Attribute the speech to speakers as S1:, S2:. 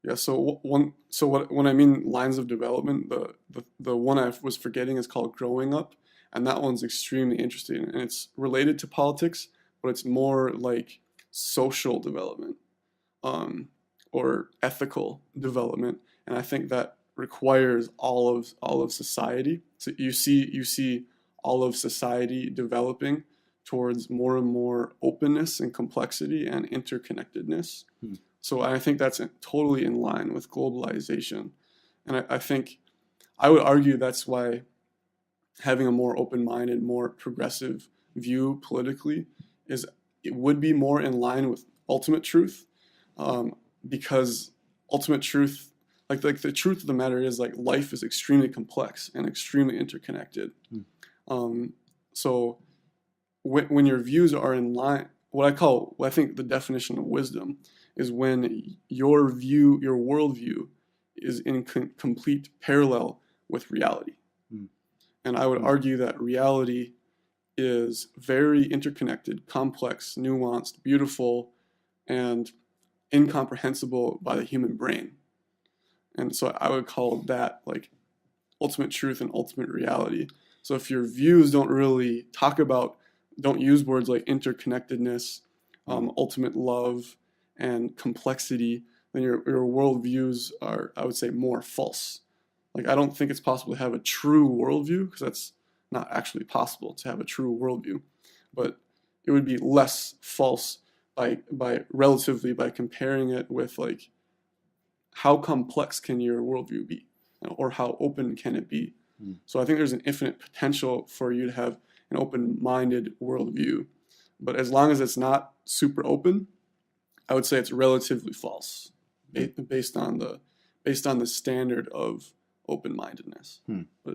S1: Yeah, when I mean lines of development, the one I was forgetting is called growing up, and that one's extremely interesting, and it's related to politics, but it's more like social development, um, or ethical development, and I think that requires all of society. So you see all of society developing towards more and more openness and complexity and interconnectedness.
S2: Hmm.
S1: So I think that's totally in line with globalization. And I think I would argue that's why having a more open-minded, more progressive view politically is it would be more in line with ultimate truth, um, because ultimate truth, like the truth of the matter is like life is extremely complex and extremely interconnected.
S2: Hmm.
S1: Um, so when your views are in line, what I think the definition of wisdom is when your view, your worldview, is in complete parallel with reality.
S2: Hmm.
S1: And I would
S2: Hmm.
S1: argue that reality is very interconnected, complex, nuanced, beautiful, and incomprehensible by the human brain. And so I would call that like ultimate truth and ultimate reality. So if your views don't use words like interconnectedness, ultimate love, and complexity, then your worldviews are, I would say, more false. Like I don't think it's possible to have a true worldview because that's not actually possible to have a true worldview, but it would be less false by comparing it with like how complex can your worldview be, or how open can it be.
S2: Hmm.
S1: So I think there's an infinite potential for you to have an open-minded worldview, but as long as it's not super open, I would say it's relatively false,
S2: Hmm.
S1: based on the standard of open-mindedness.
S2: Hmm.
S1: But